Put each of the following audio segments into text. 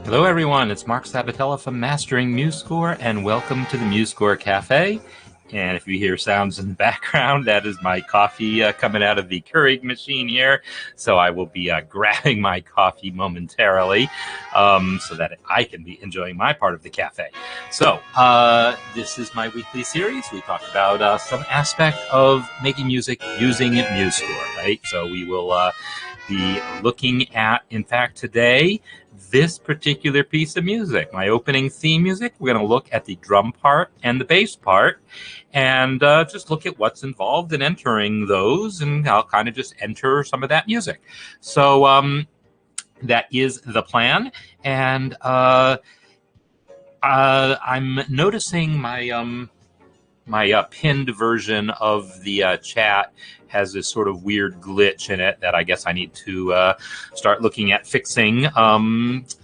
Hello everyone, it's Marc Sabatella from Mastering MuseScore, and welcome to the MuseScore Café. And if you hear sounds in the background, that is my coffee coming out of the Keurig machine here. So I will be grabbing my coffee momentarily so that I can be enjoying my part of the cafe. So this is my weekly series. We talk about some aspect of making music using MuseScore, right? So we will be looking at, in fact, today, this particular piece of music, my opening theme music. We're going to look at the drum part and the bass part and just look at what's involved in entering those, and I'll kind of just enter some of that music. So that is the plan, and I'm noticing my pinned version of the chat has this sort of weird glitch in it that I guess I need to start looking at fixing.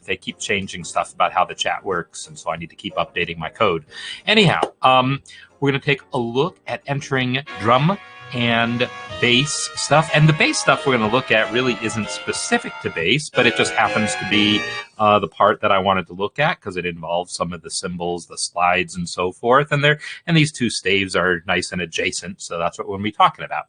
They keep changing stuff about how the chat works, and so I need to keep updating my code. Anyhow, we're going to take a look at entering drum and bass stuff. And the bass stuff we're going to look at really isn't specific to bass, but it just happens to be the part that I wanted to look at because it involves some of the cymbals, the slides, and so forth. And these two staves are nice and adjacent, so that's what we're going to be talking about.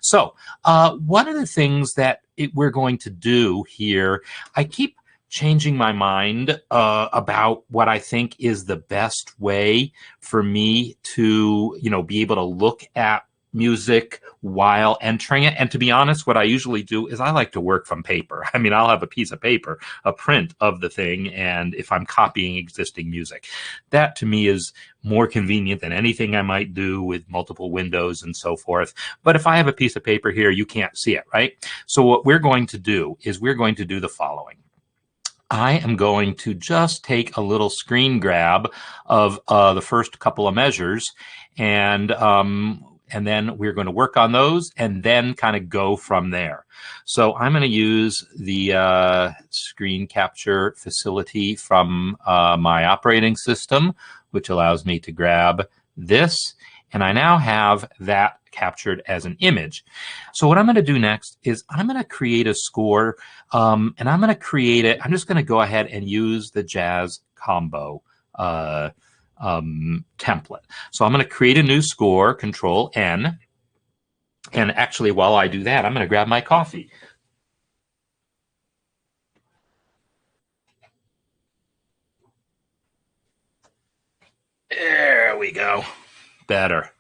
So one of the things that we're going to do here, I keep changing my mind about what I think is the best way for me to, be able to look at music while entering it. And to be honest, what I usually do is I like to work from paper. I mean, I'll have a piece of paper, a print of the thing, and if I'm copying existing music, that to me is more convenient than anything I might do with multiple windows and so forth. But if I have a piece of paper here, you can't see it, right? So what we're going to do is we're going to do the following. I am going to just take a little screen grab of the first couple of measures, and then we're going to work on those and then kind of go from there. So I'm going to use the screen capture facility from my operating system, which allows me to grab this. And I now have that captured as an image. So what I'm going to do next is I'm going to create a score, and I'm going to create it. I'm just going to go ahead and use the jazz combo template. So I'm going to create a new score, Control N. And actually, while I do that, I'm going to grab my coffee. There we go. Better.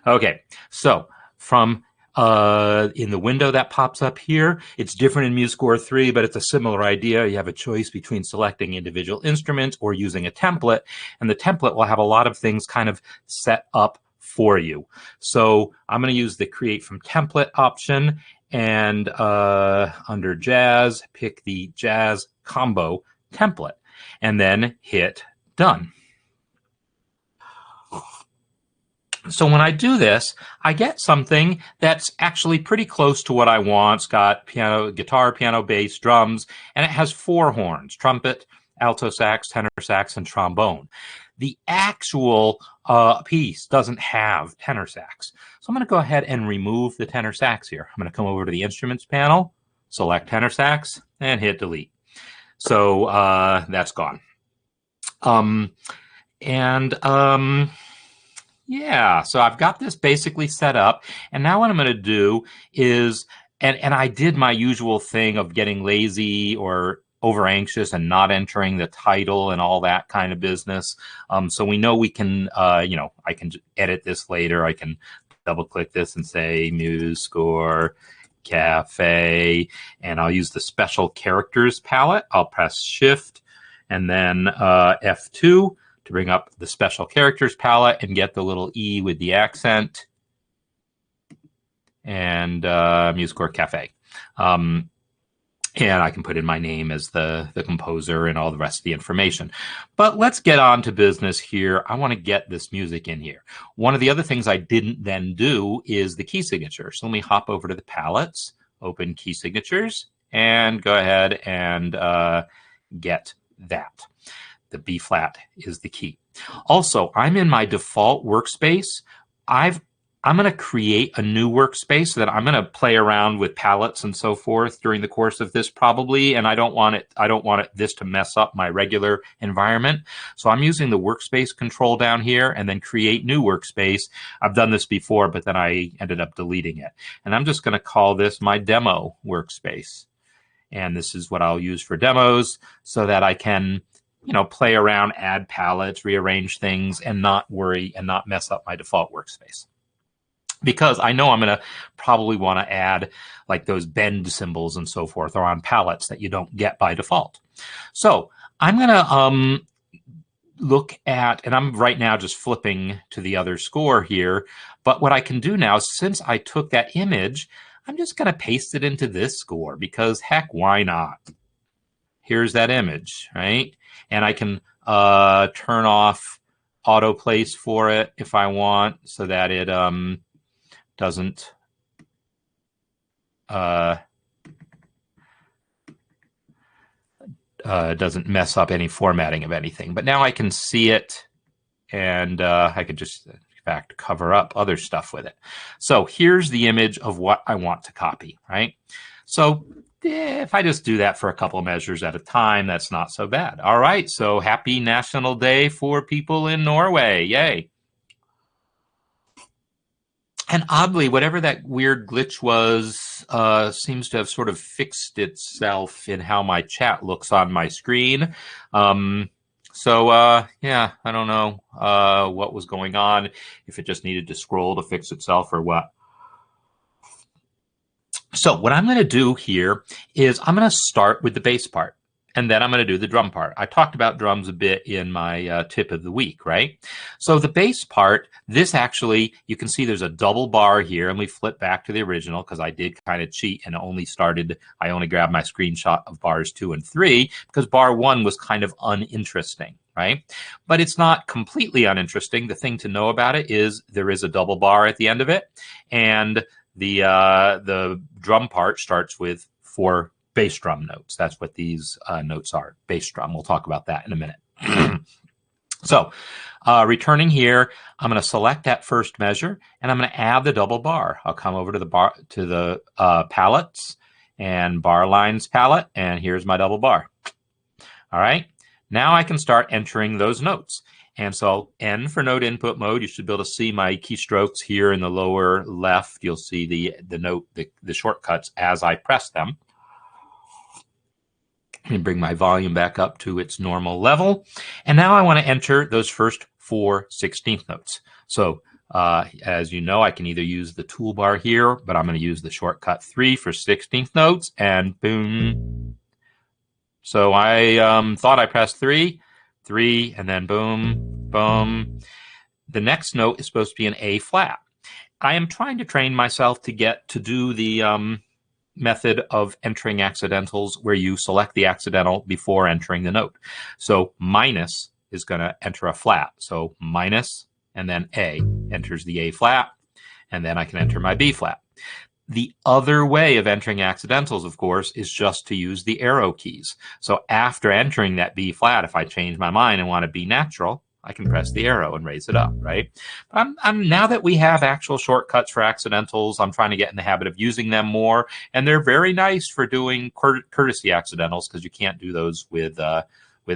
Okay, so from in the window that pops up here, it's different in MuseScore 3, but it's a similar idea. You have a choice between selecting individual instruments or using a template, and the template will have a lot of things kind of set up for you. So I'm going to use the Create from Template option, and under Jazz, pick the Jazz Combo template, and then hit Done. So when I do this, I get something that's actually pretty close to what I want. It's got piano, guitar, piano, bass, drums, and it has 4 horns: trumpet, alto sax, tenor sax, and trombone. The actual piece doesn't have tenor sax. So I'm going to go ahead and remove the tenor sax here. I'm going to come over to the Instruments panel, select tenor sax, and hit Delete. So that's gone. Yeah, so I've got this basically set up, and now what I'm going to do is, and I did my usual thing of getting lazy or over anxious and not entering the title and all that kind of business. So we know we can, I can edit this later. I can double click this and say MuseScore Café, and I'll use the special characters palette. I'll press Shift and then F2 to bring up the special characters palette and get the little E with the accent, and MuseScore Café. And I can put in my name as the composer and all the rest of the information. But let's get on to business here. I want to get this music in here. One of the other things I didn't then do is the key signature. So let me hop over to the palettes, open key signatures, and go ahead and get that. The B flat is the key. Also, I'm in my default workspace. I've I'm going to create a new workspace so that I'm going to play around with palettes and so forth during the course of this probably, and I don't want this to mess up my regular environment. So I'm using the workspace control down here and then create new workspace. I've done this before, but then I ended up deleting it. And I'm just going to call this my demo workspace. And this is what I'll use for demos so that I can, you know, play around, add palettes, rearrange things, and not worry and not mess up my default workspace. Because I know I'm going to probably want to add like those bend symbols and so forth or on palettes that you don't get by default. So I'm going to look at, and I'm right now just flipping to the other score here, but what I can do now, since I took that image, I'm just going to paste it into this score because heck, why not? Here's that image, right? And I can turn off auto place for it if I want so that it doesn't mess up any formatting of anything. But now I can see it, and I could just, in fact, cover up other stuff with it. So here's the image of what I want to copy, right? So if I just do that for a couple of measures at a time, that's not so bad. All right, so happy National Day for people in Norway. Yay. And oddly, whatever that weird glitch was seems to have sort of fixed itself in how my chat looks on my screen. Yeah, I don't know what was going on, if it just needed to scroll to fix itself or what. So what I'm going to do here is I'm going to start with the bass part. And then I'm going to do the drum part. I talked about drums a bit in my tip of the week, right? So the bass part, this actually, you can see there's a double bar here, and we flip back to the original because I did kind of cheat and I only grabbed my screenshot of bars 2 and 3 because bar 1 was kind of uninteresting, right? But it's not completely uninteresting. The thing to know about it is there is a double bar at the end of it, and the drum part starts with 4 bass drum notes. That's what these notes are, bass drum. We'll talk about that in a minute. So returning here, I'm going to select that first measure, and I'm going to add the double bar. I'll come over to the palettes and bar lines palette, and here's my double bar. All right, now I can start entering those notes. And so N for note input mode, you should be able to see my keystrokes here in the lower left. You'll see the shortcuts as I press them. Let me bring my volume back up to its normal level. And now I want to enter those first 4 16th notes. So as you know, I can either use the toolbar here, but I'm going to use the shortcut 3 for 16th notes, and boom. So I thought I pressed 3, and then boom, boom. The next note is supposed to be an A flat. I am trying to train myself to get to do the method of entering accidentals where you select the accidental before entering the note. So minus is going to enter a flat. So minus and then A enters the A flat, and then I can enter my B flat. The other way of entering accidentals, of course, is just to use the arrow keys. So after entering that B flat, if I change my mind and want to be natural, I can press the arrow and raise it up, right? But now that we have actual shortcuts for accidentals, I'm trying to get in the habit of using them more, and they're very nice for doing courtesy accidentals because you can't do those with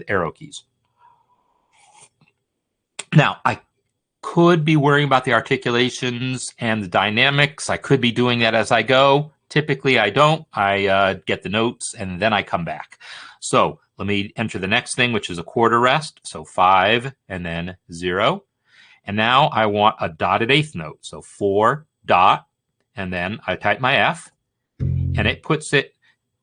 arrow keys. Now, I could be worrying about the articulations and the dynamics. I could be doing that as I go. Typically, I don't. I get the notes and then I come back. So let me enter the next thing, which is a quarter rest. So 5 and then 0. And now I want a dotted eighth note. So 4 dot, and then I type my F, and it puts it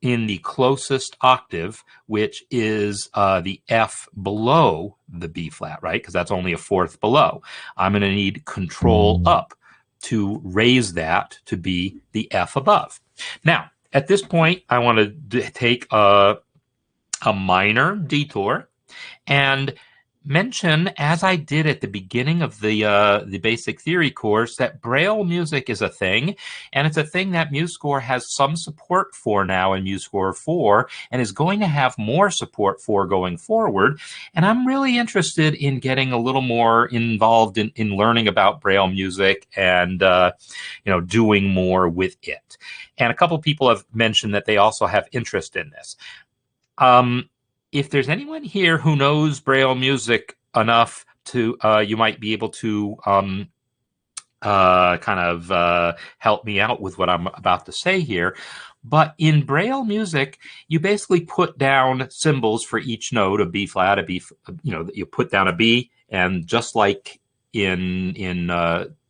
in the closest octave, which is the F below the B flat, right? Because that's only a fourth below. I'm going to need control up to raise that to be the F above. Now, at this point, I want to take a minor detour, and mention, as I did at the beginning of the basic theory course, that Braille music is a thing, and it's a thing that MuseScore has some support for now in MuseScore 4, and is going to have more support for going forward. And I'm really interested in getting a little more involved in learning about Braille music and doing more with it. And a couple people have mentioned that they also have interest in this. If there's anyone here who knows Braille music enough to, you might be able to help me out with what I'm about to say here. But in Braille music, you basically put down symbols for each note, a B flat, a B, you put down a B, and just like in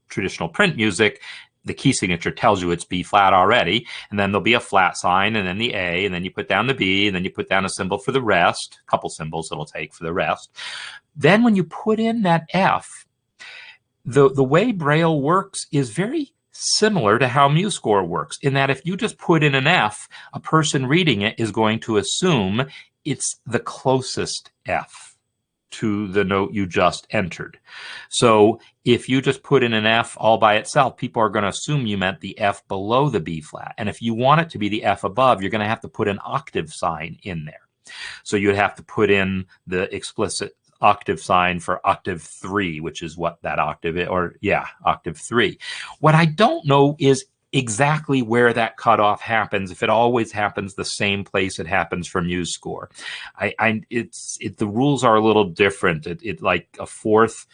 traditional print music, the key signature tells you it's B flat already, and then there'll be a flat sign, and then the A, and then you put down the B, and then you put down a symbol for the rest, a couple symbols it'll take for the rest. Then when you put in that F, the way Braille works is very similar to how MuseScore works, in that if you just put in an F, a person reading it is going to assume it's the closest F to the note you just entered. So if you just put in an F all by itself, people are going to assume you meant the F below the B flat. And if you want it to be the F above, you're going to have to put an octave sign in there. So you'd have to put in the explicit octave sign for octave 3, which is what that octave is, or yeah, octave 3. What I don't know is exactly where that cutoff happens, if it always happens the same place it happens for MuseScore. The rules are a little different. It like a fourth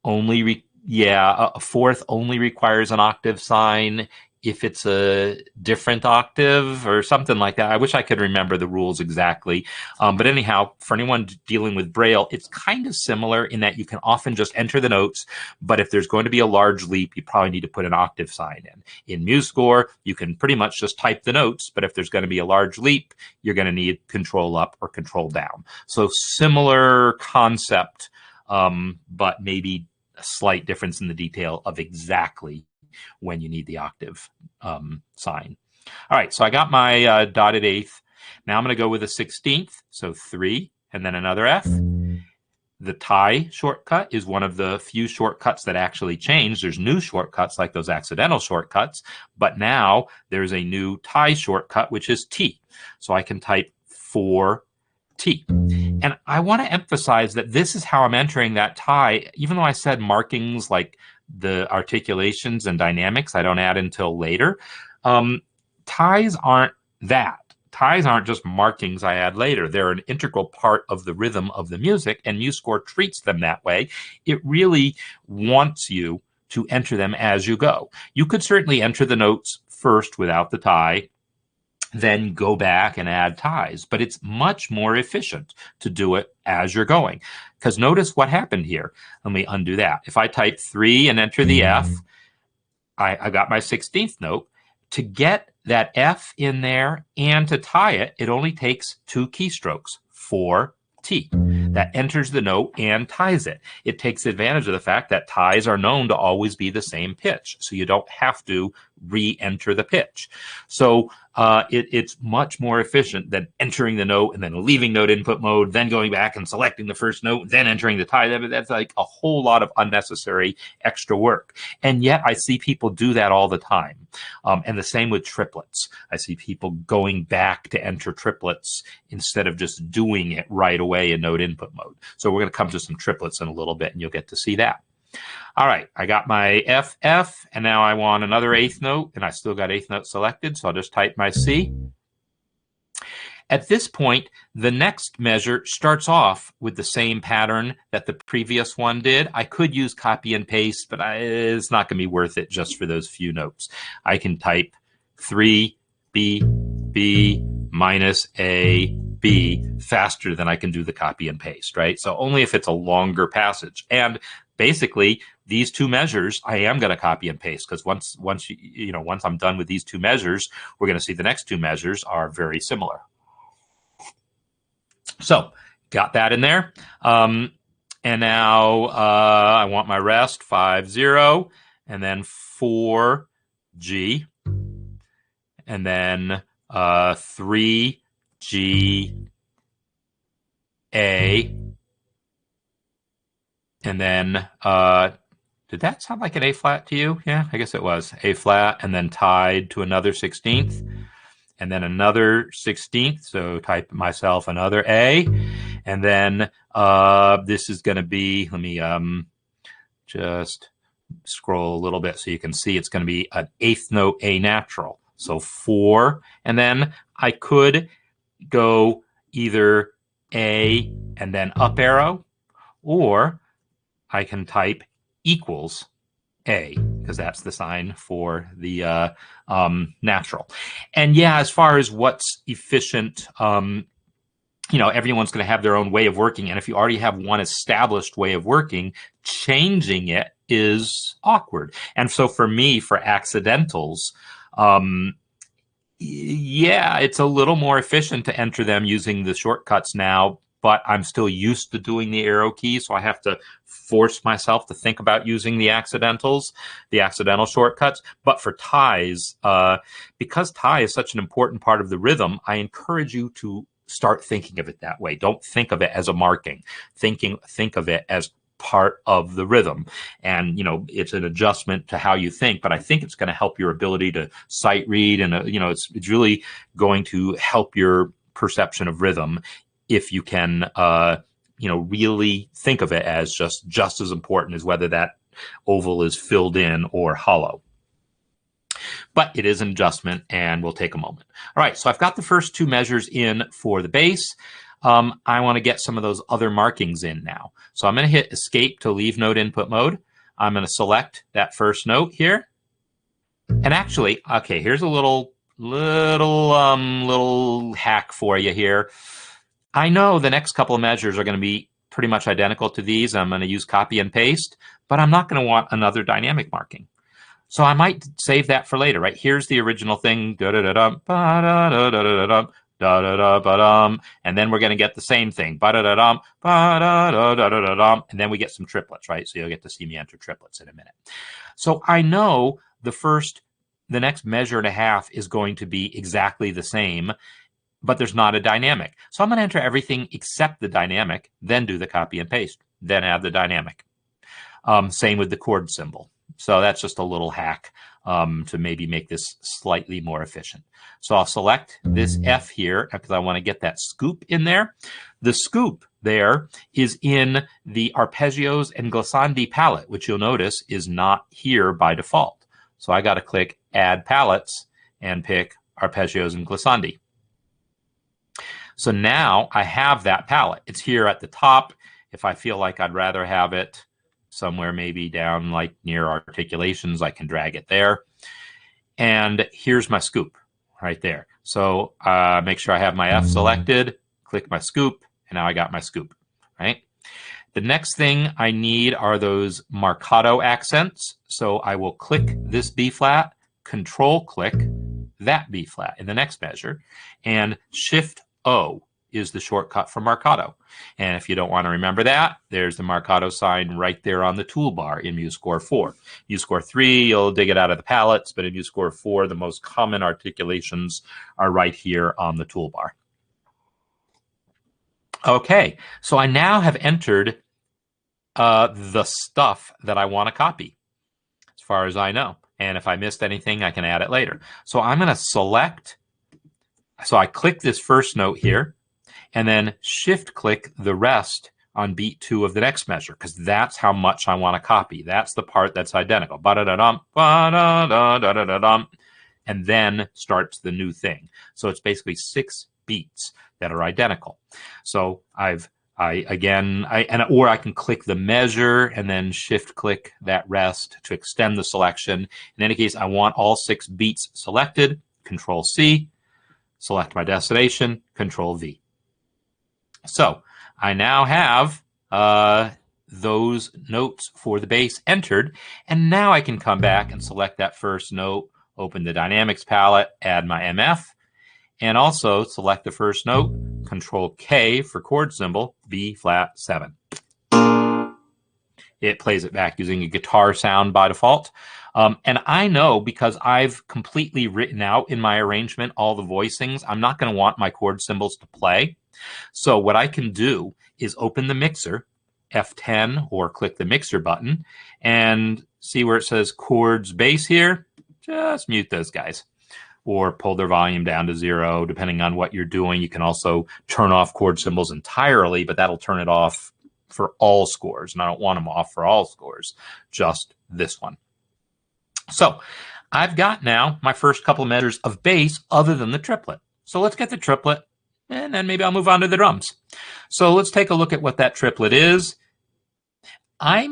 only a fourth only requires an octave sign if it's a different octave or something like that. I wish I could remember the rules exactly. But anyhow, for anyone dealing with Braille, it's kind of similar in that you can often just enter the notes, but if there's going to be a large leap, you probably need to put an octave sign in. In MuseScore, you can pretty much just type the notes, but if there's going to be a large leap, you're going to need control up or control down. So similar concept, but maybe a slight difference in the detail of exactly when you need the octave sign. All right, so I got my dotted eighth. Now I'm going to go with a 16th, so 3, and then another F. The tie shortcut is one of the few shortcuts that actually change. There's new shortcuts like those accidental shortcuts, but now there's a new tie shortcut, which is T. So I can type 4T. And I want to emphasize that this is how I'm entering that tie, even though I said markings like the articulations and dynamics I don't add until later. Ties aren't that. Ties aren't just markings I add later. They're an integral part of the rhythm of the music, and MuseScore treats them that way. It really wants you to enter them as you go. You could certainly enter the notes first without the tie, then go back and add ties. But it's much more efficient to do it as you're going. Because notice what happened here. Let me undo that. If I type 3 and enter the F, I got my 16th note. To get that F in there and to tie it, it only takes 2 keystrokes, 4T. That enters the note and ties it. It takes advantage of the fact that ties are known to always be the same pitch, so you don't have to re-enter the pitch. So it's much more efficient than entering the note and then leaving note input mode, then going back and selecting the first note, then entering the tie. That's like a whole lot of unnecessary extra work. And yet I see people do that all the time. And the same with triplets. I see people going back to enter triplets instead of just doing it right away in note input mode. So we're going to come to some triplets in a little bit, and you'll get to see that. All right, I got my F, and now I want another 8th note, and I still got 8th note selected, so I'll just type my C. At this point, the next measure starts off with the same pattern that the previous one did. I could use copy and paste, but it's not going to be worth it just for those few notes. I can type 3, B, B, minus A, B faster than I can do the copy and paste, right? So only if it's a longer passage. And basically, these 2 measures, I am going to copy and paste, because once I'm done with these 2 measures, we're going to see the next 2 measures are very similar. So got that in there. And now I want my rest, 5, 0, and then 4, G, and then 3, G, A, and then did that sound like an A flat to you? Yeah, I guess it was. A flat, and then tied to another 16th, and then another 16th. So type myself another A, and then this is going to be, let me just scroll a little bit so you can see it's going to be an 8th note A natural. So 4, and then I could go either A and then up arrow, or I can type equals A, because that's the sign for the natural. And yeah, as far as what's efficient, everyone's going to have their own way of working. And if you already have one established way of working, changing it is awkward. And so for me, for accidentals, yeah, it's a little more efficient to enter them using the shortcuts now, but I'm still used to doing the arrow key, so I have to force myself to think about using the accidental shortcuts. But for ties, because tie is such an important part of the rhythm, I encourage you to start thinking of it that way. Don't think of it as a marking. Think of it as part of the rhythm, and it's an adjustment to how you think, but I think it's going to help your ability to sight read, and it's really going to help your perception of rhythm if you can really think of it as just as important as whether that oval is filled in or hollow. But it is an adjustment, and we'll take a moment. All right, so I've got the first 2 measures in for the bass. I want to get some of those other markings in now. So I'm going to hit escape to leave note input mode. I'm going to select that first note here. And actually, okay, here's a little hack for you here. I know the next couple of measures are going to be pretty much identical to these. I'm going to use copy and paste, but I'm not going to want another dynamic marking. So I might save that for later, right? Here's the original thing, da-da-da-dum, ba-da-da-da-da-dum, da-da-da-ba-dum, and then we're going to get the same thing, ba-da-da-dum, ba-da-da-da-da-da-dum, and then we get some triplets, right? So you'll get to see me enter triplets in a minute. So I know the next measure and a half is going to be exactly the same, but there's not a dynamic. So I'm going to enter everything except the dynamic, then do the copy and paste, then add the dynamic. Same with the chord symbol. So that's just a little hack to maybe make this slightly more efficient. So I'll select this F here because I want to get that scoop in there. The scoop there is in the arpeggios and glissandi palette, which you'll notice is not here by default. So I got to click Add Palettes and pick arpeggios and glissandi. So now I have that palette. It's here at the top. If I feel like I'd rather have it somewhere maybe down like near articulations, I can drag it there. And here's my scoop right there. So make sure I have my F selected, click my scoop, and now I got my scoop, right? The next thing I need are those marcato accents. So I will click this B flat, control click that B flat in the next measure, and Shift O is the shortcut for marcato. And if you don't want to remember that, there's the marcato sign right there on the toolbar in MuseScore 4. MuseScore 3, you'll dig it out of the palettes, but in MuseScore 4, the most common articulations are right here on the toolbar. Okay, so I now have entered the stuff that I want to copy, as far as I know. And if I missed anything, I can add it later. So I'm going to select, so I click this first note here, and then shift click the rest on beat 2 of the next measure, because that's how much I want to copy. That's the part that's identical. Ba-da-da-dum, ba-da-da-da-da-da-dum, and then starts the new thing. So it's basically 6 beats that are identical. So or I can click the measure and then shift click that rest to extend the selection. In any case, I want all 6 beats selected. Control C, select my destination, Control V. So I now have those notes for the bass entered, and now I can come back and select that first note, open the dynamics palette, add my MF, and also select the first note, Control K for chord symbol, B flat 7. It plays it back using a guitar sound by default. And I know, because I've completely written out in my arrangement all the voicings, I'm not going to want my chord symbols to play. So what I can do is open the mixer, F10 or click the mixer button and see where it says chords bass here. Just mute those guys or pull their volume down to 0, depending on what you're doing. You can also turn off chord symbols entirely, but that'll turn it off for all scores. And I don't want them off for all scores, just this one. So I've got now my first couple of measures of bass other than the triplet. So let's get the triplet, and then maybe I'll move on to the drums. So let's take a look at what that triplet is. I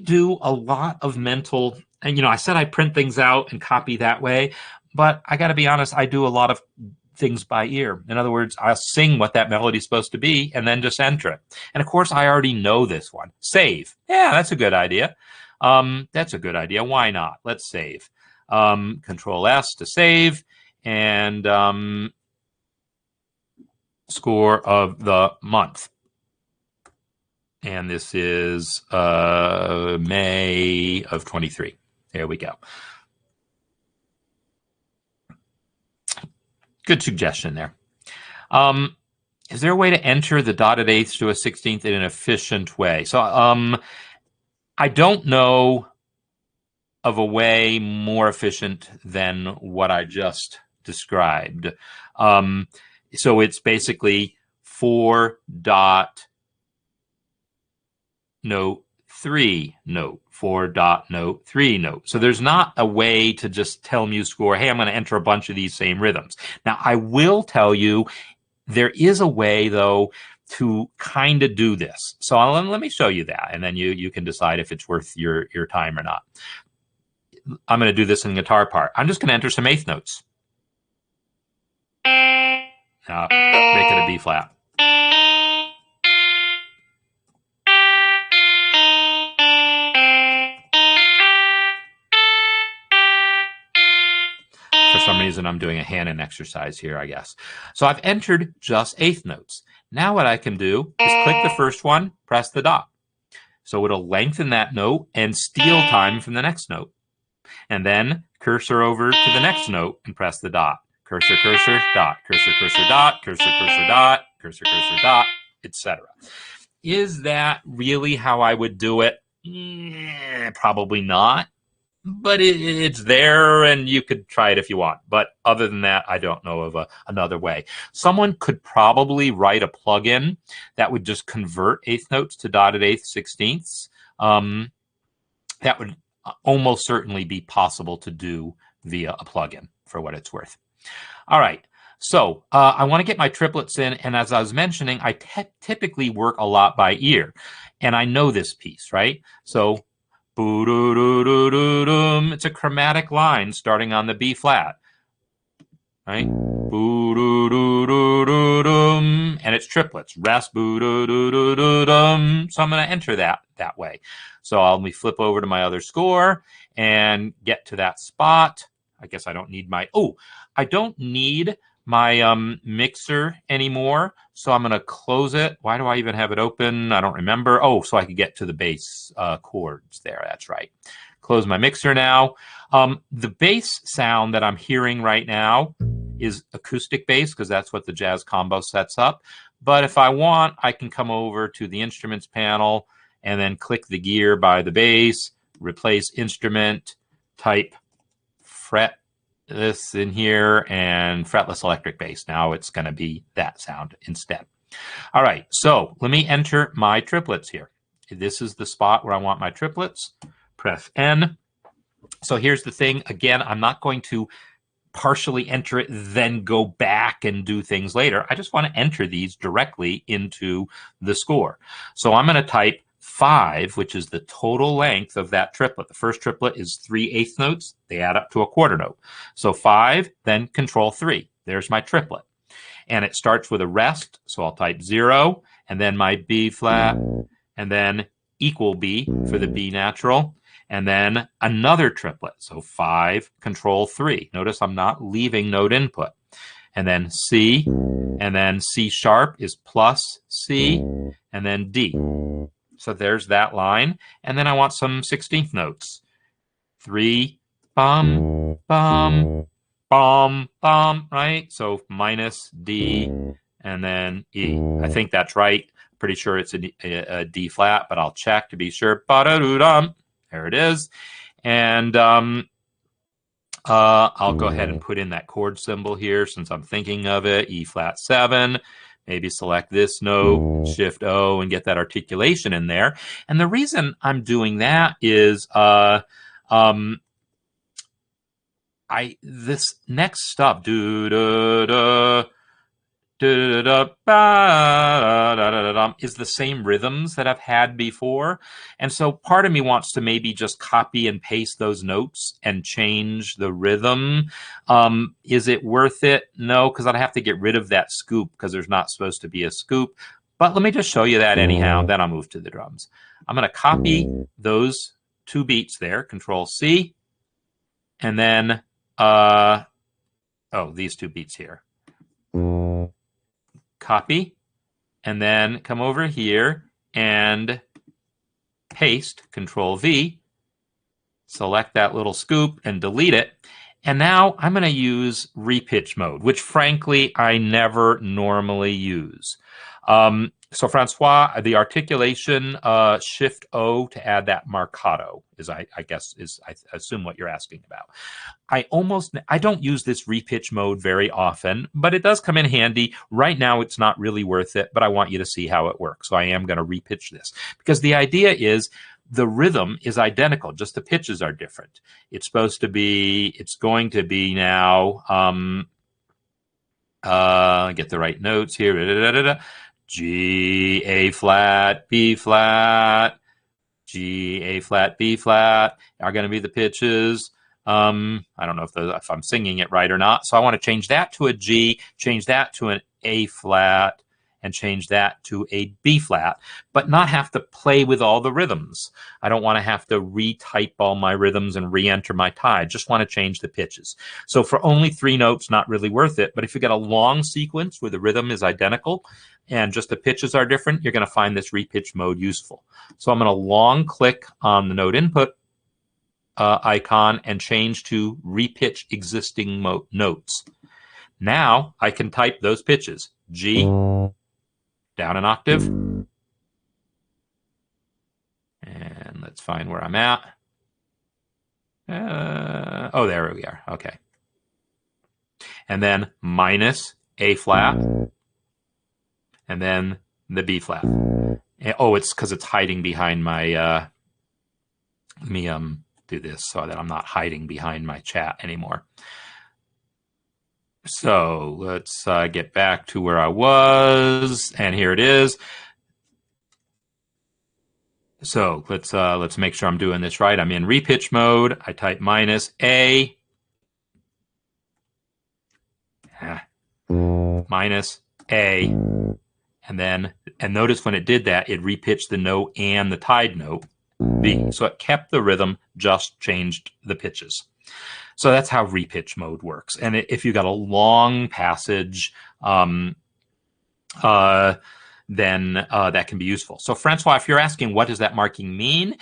do a lot of mental, and I said I print things out and copy that way, but I got to be honest, I do a lot of things by ear. In other words, I'll sing what that melody is supposed to be and then just enter it. And of course, I already know this one. Save. Yeah, that's a good idea. That's a good idea. Why not? Let's save. Control S to save, and score of the month. And this is May of 23. There we go. Good suggestion there. Is there a way to enter the dotted eighths to a 16th in an efficient way? So I don't know of a way more efficient than what I just described. So it's basically 4 dot note 3 note, 4 dot note 3 note. So there's not a way to just tell MuseScore, hey, I'm going to enter a bunch of these same rhythms. Now, I will tell you there is a way, though, to kind of do this. So let me show you that, and then you can decide if it's worth your time or not. I'm going to do this in the guitar part. I'm just going to enter some eighth notes. Now, make it a B flat. For some reason, I'm doing a Hannon exercise here, I guess. So I've entered just eighth notes. Now what I can do is click the first one, press the dot. So it'll lengthen that note and steal time from the next note. And then cursor over to the next note and press the dot. Cursor, cursor, dot, cursor, cursor, dot, cursor, cursor, dot, cursor, cursor, dot, etc. Is that really how I would do it? Probably not. But it's there, and you could try it if you want. But other than that, I don't know of another way. Someone could probably write a plugin that would just convert eighth notes to dotted eighth sixteenths. That would almost certainly be possible to do via a plugin, for what it's worth. All right. So I want to get my triplets in, and as I was mentioning, I typically work a lot by ear, and I know this piece, right? So it's a chromatic line starting on the B flat, right? And it's triplets. Rest. So I'm going to enter that way. So I'll flip over to my other score and get to that spot. I guess I don't need I don't need my mixer anymore, so I'm going to close it. Why do I even have it open? I don't remember. Oh, so I could get to the bass chords there. That's right. Close my mixer now. The bass sound that I'm hearing right now is acoustic bass, because that's what the Jazz Combo sets up. But if I want, I can come over to the instruments panel and then click the gear by the bass, replace instrument, type fret this in here, and fretless electric bass. Now it's going to be that sound instead. All right, so let me enter my triplets here. This is the spot where I want my triplets. Press N. So here's the thing. Again, I'm not going to partially enter it, then go back and do things later. I just want to enter these directly into the score. So I'm going to type 5, which is the total length of that triplet. The first triplet is 3 eighth notes. They add up to a quarter note. So 5, then control 3. There's my triplet. And it starts with a rest. So I'll type 0, and then my B flat, and then equal B for the B natural, and then another triplet. So 5, control 3. Notice I'm not leaving note input. And then C, and then C sharp is plus C, and then D. So there's that line. And then I want some 16th notes. 3, bum, bum, bum, bum, right? So minus D and then E. I think that's right. pretty sure it's a D flat, but I'll check to be sure. Ba-da-doo-dum. There it is. And I'll go ahead and put in that chord symbol here since I'm thinking of it. E flat 7. Maybe select this note, Shift O, and get that articulation in there. And the reason I'm doing that is this next stuff, is the same rhythms that I've had before. And so part of me wants to maybe just copy and paste those notes and change the rhythm. Is it worth it? No, because I'd have to get rid of that scoop because there's not supposed to be a scoop. But let me just show you that anyhow, then I'll move to the drums. I'm going to copy those 2 beats there, Control C, and then, these 2 beats here. Copy, and then come over here and paste, Control V, select that little scoop and delete it. And now I'm going to use repitch mode, which frankly I never normally use. So Francois, the articulation, Shift O to add that marcato is, I assume what you're asking about. I don't use this repitch mode very often, but it does come in handy. Right now, it's not really worth it, but I want you to see how it works. So I am going to repitch this because the idea is the rhythm is identical, just the pitches are different. It's going to be now, get the right notes here. G, A flat, B flat, G, A flat, B flat are going to be the pitches. I don't know if I'm singing it right or not. So I want to change that to a G, change that to an A flat, and change that to a B flat, but not have to play with all the rhythms. I don't want to have to retype all my rhythms and re-enter my tie. I just want to change the pitches. So for only 3 notes, not really worth it. But if you get a long sequence where the rhythm is identical and just the pitches are different, you're going to find this repitch mode useful. So I'm going to long click on the note input icon and change to repitch existing notes. Now I can type those pitches. G, down an octave, and let's find where I'm at. There we are. Okay. And then minus A flat, and then the B flat. And, it's because it's hiding behind my. Let me do this so that I'm not hiding behind my chat anymore. So let's get back to where I was, and here it is. So let's make sure I'm doing this right. I'm in repitch mode. I type minus A, minus A, and notice when it did that, it repitched the note and the tied note B. So it kept the rhythm, just changed the pitches. So that's how repitch mode works. And if you got a long passage, then that can be useful. So Francois, if you're asking what does that marking mean,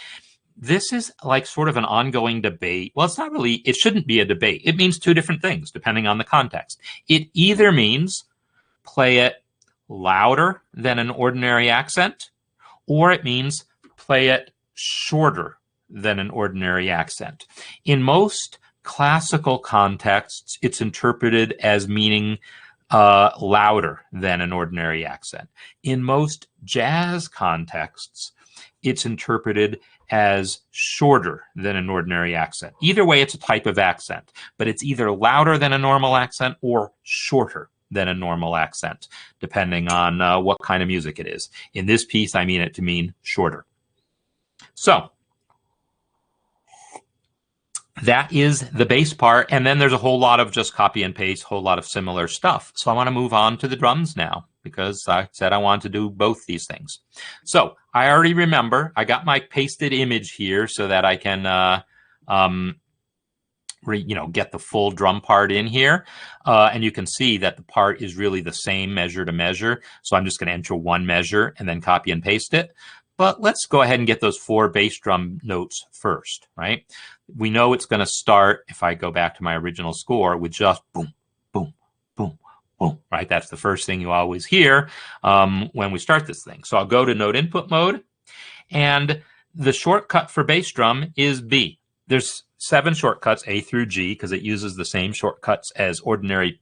this is like sort of an ongoing debate. Well, it's not really, it shouldn't be a debate. It means 2 different things depending on the context. It either means play it louder than an ordinary accent, or it means play it shorter than an ordinary accent. In most classical contexts, it's interpreted as meaning louder than an ordinary accent. In most jazz contexts, it's interpreted as shorter than an ordinary accent. Either way, it's a type of accent, but it's either louder than a normal accent or shorter than a normal accent, depending on what kind of music it is. In this piece, I mean it to mean shorter. So that is the bass part, and then there's a whole lot of just copy and paste, whole lot of similar stuff. So I want to move on to the drums now because I said I want to do both these things. So I already remember I got my pasted image here so that I can get the full drum part in here, and you can see that the part is really the same measure to measure. So I'm just going to enter 1 measure and then copy and paste it. But let's go ahead and get those 4 bass drum notes first, right? We know it's going to start, if I go back to my original score, with just boom, boom, boom, boom, right? That's the first thing you always hear when we start this thing. So I'll go to note input mode, and the shortcut for bass drum is B. There's 7 shortcuts, A through G, because it uses the same shortcuts as ordinary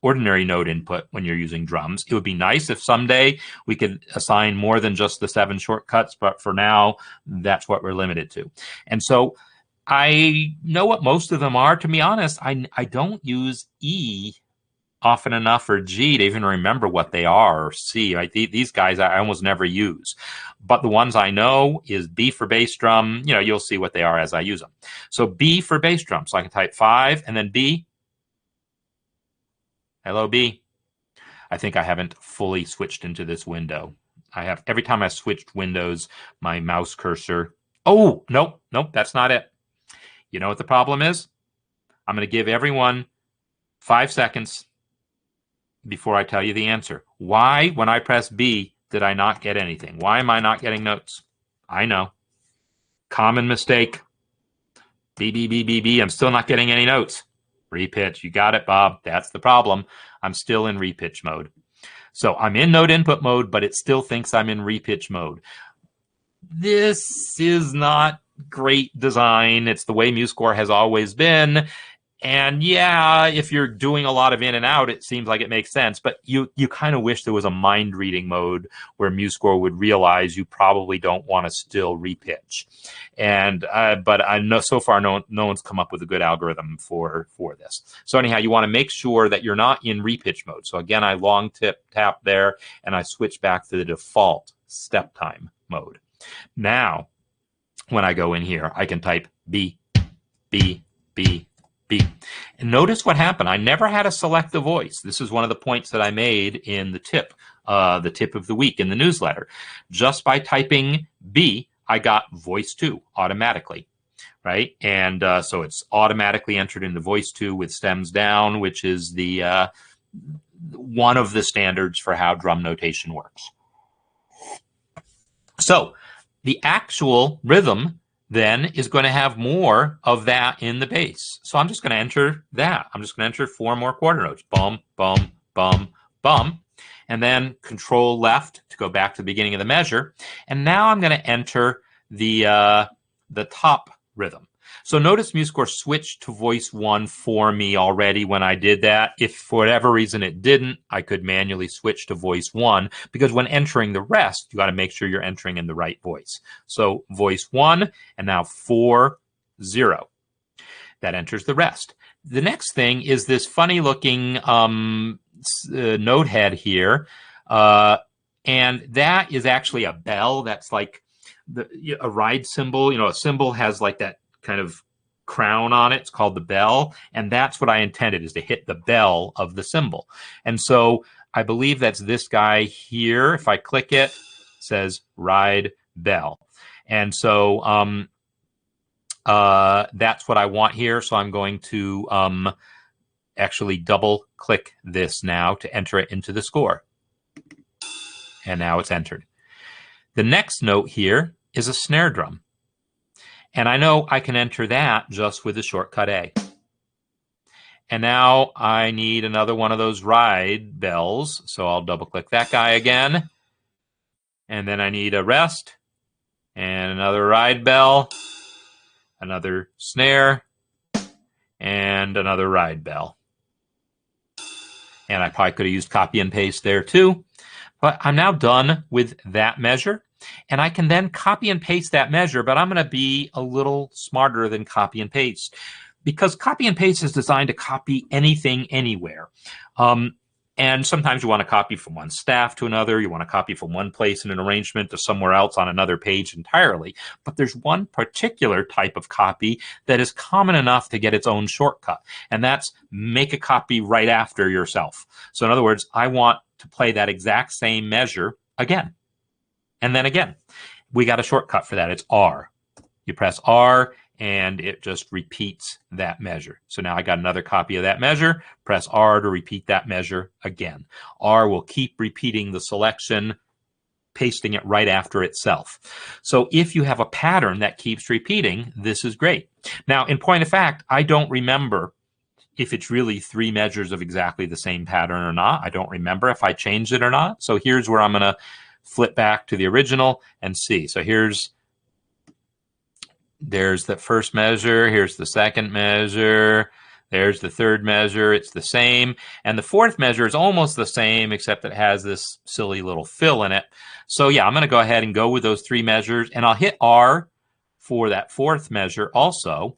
note input when you're using drums. It would be nice if someday we could assign more than just the 7 shortcuts, but for now, that's what we're limited to. And so I know what most of them are. To be honest, I don't use E often enough, or G, to even remember what they are, or C. Right? These guys I almost never use. But the ones I know is B for bass drum. You know, you'll see what they are as I use them. So B for bass drum. So I can type 5 and then B. Hello, B. I think I haven't fully switched into this window. I have, every time I switched windows, my mouse cursor. Oh, nope, that's not it. You know what the problem is? I'm going to give everyone 5 seconds before I tell you the answer. Why, when I press B, did I not get anything? Why am I not getting notes? I know. Common mistake. B, B, B, B, B. I'm still not getting any notes. Repitch. You got it, Bob. That's the problem. I'm still in repitch mode. So I'm in note input mode, but it still thinks I'm in repitch mode. This is not great design. It's the way MuseScore has always been. And yeah, if you're doing a lot of in and out, it seems like it makes sense. But you kind of wish there was a mind reading mode where MuseScore would realize you probably don't want to still repitch. And but I know so far no one's come up with a good algorithm for this. So anyhow, you want to make sure that you're not in repitch mode. So again, I long tap there and I switch back to the default step time mode. Now, when I go in here, I can type B, B, B, B. And notice what happened. I never had to select the voice. This is one of the points that I made in the tip of the week in the newsletter. Just by typing B, I got voice 2 automatically, right? And so it's automatically entered into voice 2 with stems down, which is the one of the standards for how drum notation works. So the actual rhythm then is going to have more of that in the bass. So I'm just going to enter that. I'm just going to enter 4 more quarter notes. Bum, bum, bum, bum. And then control left to go back to the beginning of the measure. And now I'm going to enter the top rhythm. So notice MuseScore switched to voice 1 for me already when I did that. If for whatever reason it didn't, I could manually switch to voice 1, because when entering the rest, you got to make sure you're entering in the right voice. So voice 1 and now 4, 0. That enters the rest. The next thing is this funny looking note head here. And that is actually a bell. That's like a ride cymbal. You know, a cymbal has like that kind of crown on it. It's called the bell. And that's what I intended, is to hit the bell of the cymbal. And so I believe that's this guy here. If I click it, it says ride bell. And so that's what I want here. So I'm going to actually double click this now to enter it into the score. And now it's entered. The next note here is a snare drum. And I know I can enter that just with the shortcut A. And now I need another one of those ride bells. So I'll double click that guy again. And then I need a rest and another ride bell, another snare, and another ride bell. And I probably could have used copy and paste there too. But I'm now done with that measure. And I can then copy and paste that measure, but I'm going to be a little smarter than copy and paste, because copy and paste is designed to copy anything, anywhere. And sometimes you want to copy from one staff to another. You want to copy from one place in an arrangement to somewhere else on another page entirely. But there's one particular type of copy that is common enough to get its own shortcut, and that's make a copy right after yourself. So in other words, I want to play that exact same measure again. And then again, we got a shortcut for that. It's R. You press R and it just repeats that measure. So now I got another copy of that measure. Press R to repeat that measure again. R will keep repeating the selection, pasting it right after itself. So if you have a pattern that keeps repeating, this is great. Now, in point of fact, I don't remember if it's really 3 measures of exactly the same pattern or not. I don't remember if I changed it or not. So here's where I'm going to flip back to the original and see. So there's the first measure. Here's the second measure. There's the third measure. It's the same. And the fourth measure is almost the same, except it has this silly little fill in it. So yeah, I'm going to go ahead and go with those 3 measures. And I'll hit R for that fourth measure also.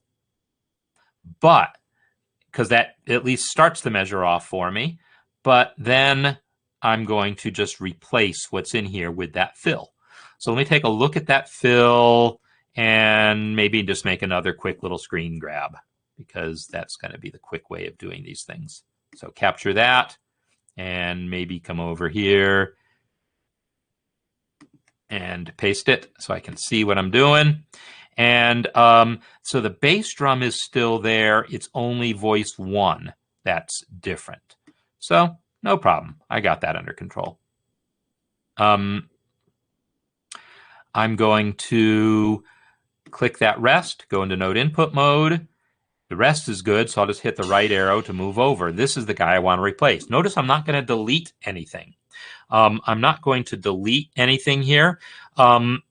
But because that at least starts the measure off for me. But then I'm going to just replace what's in here with that fill. So let me take a look at that fill and maybe just make another quick little screen grab, because that's going to be the quick way of doing these things. So capture that and maybe come over here and paste it so I can see what I'm doing. And so the bass drum is still there. It's only voice 1 that's different. So no problem. I got that under control. I'm going to click that rest, go into note input mode. The rest is good, so I'll just hit the right arrow to move over. This is the guy I want to replace. Notice I'm not going to delete anything. I'm not going to delete anything here because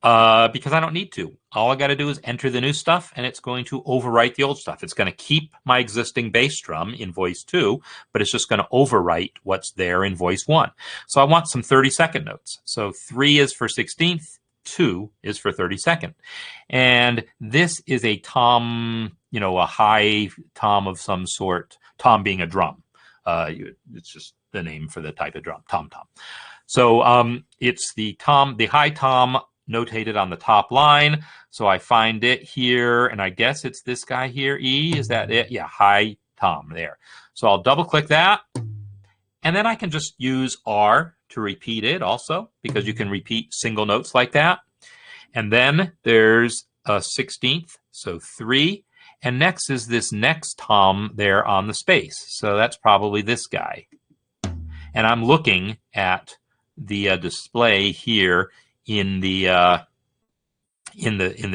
I don't need to. All I got to do is enter the new stuff, and it's going to overwrite the old stuff. It's going to keep my existing bass drum in voice 2, but it's just going to overwrite what's there in voice 1. So I want some 30-second notes. So 3 is for 16th. 2 is for 32nd. And this is a tom, a high tom of some sort, tom being a drum. It's just the name for the type of drum, tom-tom. So it's the high tom notated on the top line. So I find it here, and I guess it's this guy here, E, is that it? Yeah, high tom there. So I'll double click that, and then I can just use R to repeat it also, because you can repeat single notes like that. And then there's a 16th, so 3. And next is this next tom there on the space. So that's probably this guy. And I'm looking at the display here in the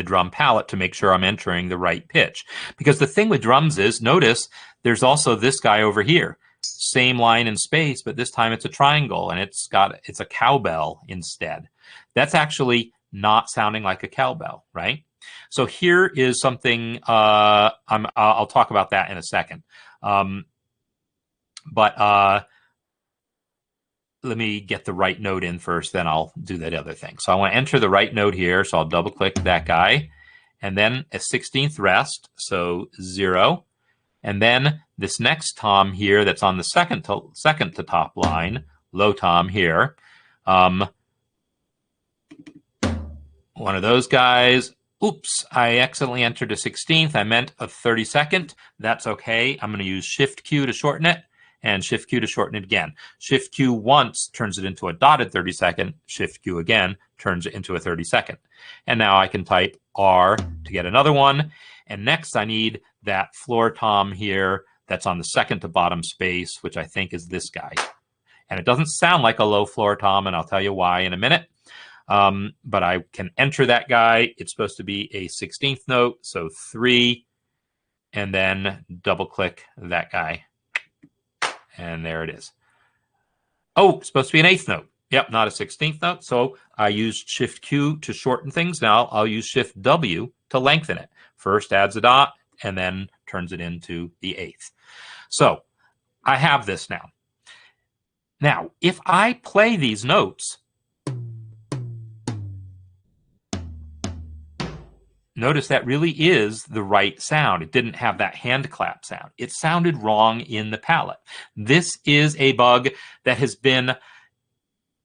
drum palette to make sure I'm entering the right pitch. Because the thing with drums is, notice there's also this guy over here. Same line and space, but this time it's a triangle, and it's a cowbell instead. That's actually not sounding like a cowbell, right? So here is something I'll talk about that in a second. But let me get the right note in first, then I'll do that other thing. So I want to enter the right note here, so I'll double click that guy, and then a 16th rest, so 0. And then this next tom here that's on the second to top line, low tom here, one of those guys. Oops, I accidentally entered a 16th. I meant a 32nd. That's okay. I'm going to use Shift Q to shorten it, and Shift Q to shorten it again. Shift Q once turns it into a dotted 32nd. Shift Q again turns it into a 32nd. And now I can type R to get another one. And next I need that floor tom here that's on the second to bottom space, which I think is this guy. And it doesn't sound like a low floor tom, and I'll tell you why in a minute. But I can enter that guy. It's supposed to be a 16th note, so 3, and then double click that guy. And there it is. Oh, it's supposed to be an 8th note. Yep, not a 16th note. So I used Shift Q to shorten things. Now I'll use Shift W to lengthen it. First adds a dot and then turns it into the 8th. So I have this now. Now, if I play these notes, notice that really is the right sound. It didn't have that hand clap sound. It sounded wrong in the palette. This is a bug that has been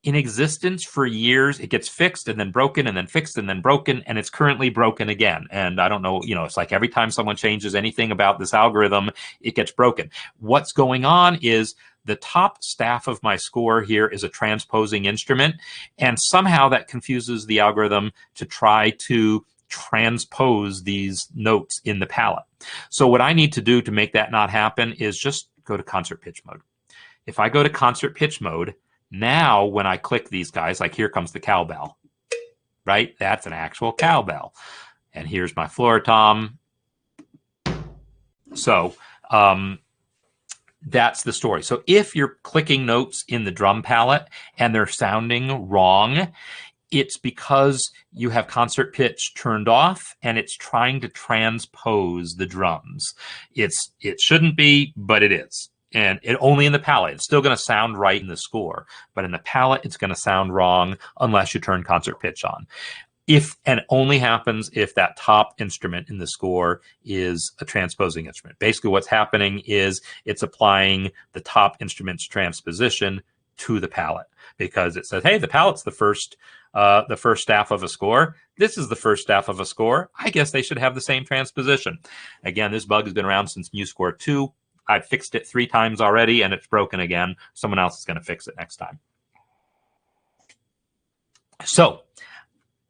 in existence for years. It gets fixed and then broken and then fixed and then broken, and it's currently broken again. And I don't know, it's like every time someone changes anything about this algorithm, it gets broken. What's going on is the top staff of my score here is a transposing instrument, and somehow that confuses the algorithm to try to transpose these notes in the palette. So what I need to do to make that not happen is just go to concert pitch mode. If I go to concert pitch mode, now when I click these guys, like here comes the cowbell, right? That's an actual cowbell. And here's my floor tom. So that's the story. So if you're clicking notes in the drum palette and they're sounding wrong, it's because you have concert pitch turned off and it's trying to transpose the drums. It shouldn't be, but it is. And it only in the palette. It's still going to sound right in the score, but in the palette, it's going to sound wrong unless you turn concert pitch on. And it only happens if that top instrument in the score is a transposing instrument. Basically, what's happening is it's applying the top instrument's transposition to the palette because it says, hey, the palette's the first staff of a score. This is the first staff of a score. I guess they should have the same transposition. Again, this bug has been around since MuseScore 2. I've fixed it 3 times already, and it's broken again. Someone else is going to fix it next time. So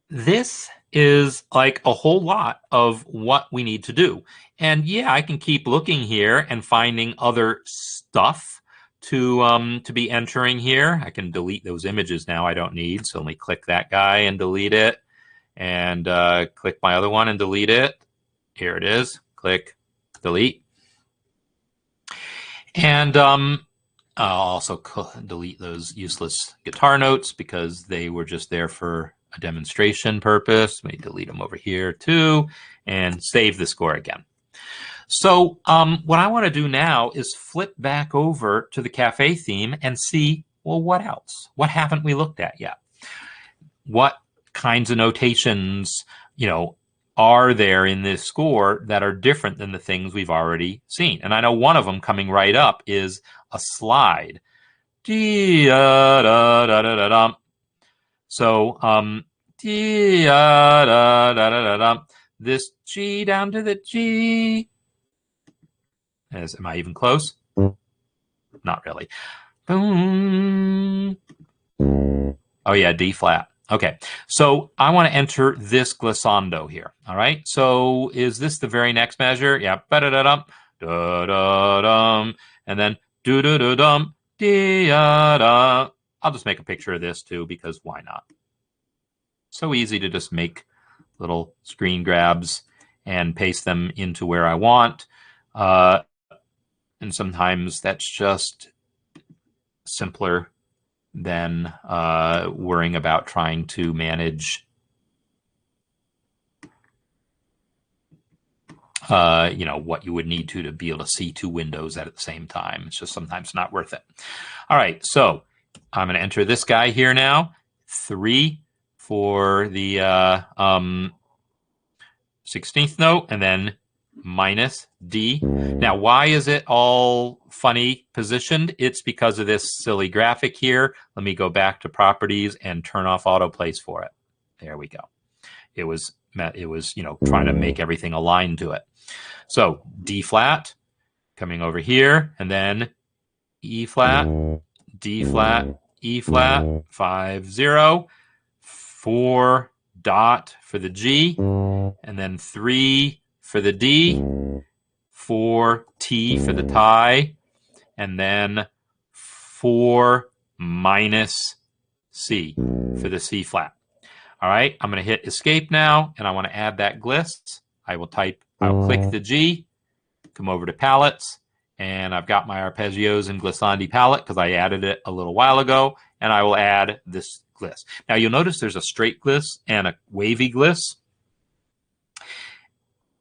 this is like a whole lot of what we need to do. And yeah, I can keep looking here and finding other stuff to be entering here. I can delete those images now I don't need. So let me click that guy and delete it. And click my other one and delete it. Here it is. Click, delete. And I'll also delete those useless guitar notes because they were just there for a demonstration purpose. Let me delete them over here too and save the score again. So what I want to do now is flip back over to the cafe theme and see, well, what else? What haven't we looked at yet? What kinds of notations, are there in this score that are different than the things we've already seen? And I know one of them coming right up is a slide. So this G down to the G. Am I even close? Not really. Boom. Oh yeah, D flat. Okay, so I want to enter this glissando here. All right, so is this the very next measure? Yeah, ba-da-da-dum, da-da-dum, and then do-do-do-dum, dee-da-da. I'll just make a picture of this too, because why not? So easy to just make little screen grabs and paste them into where I want. And sometimes that's just simpler than worrying about trying to manage what you would need to be able to see 2 windows at the same time. It's just sometimes not worth it. All right, so I'm going to enter this guy here now. 3 for the 16th note, and then minus D. Now, why is it all funny positioned? It's because of this silly graphic here. Let me go back to properties and turn off autoplays for it. There we go. It was trying to make everything align to it. So D flat, coming over here, and then E flat, D flat, E flat, 5 0, 4 dot for the G, and then 3 for the D, 4 T for the tie, and then 4 minus C for the C flat. All right, I'm going to hit escape now, and I want to add that gliss. I'll click the G, come over to palettes, and I've got my arpeggios and glissandi palette because I added it a little while ago, and I will add this gliss. Now you'll notice there's a straight gliss and a wavy gliss.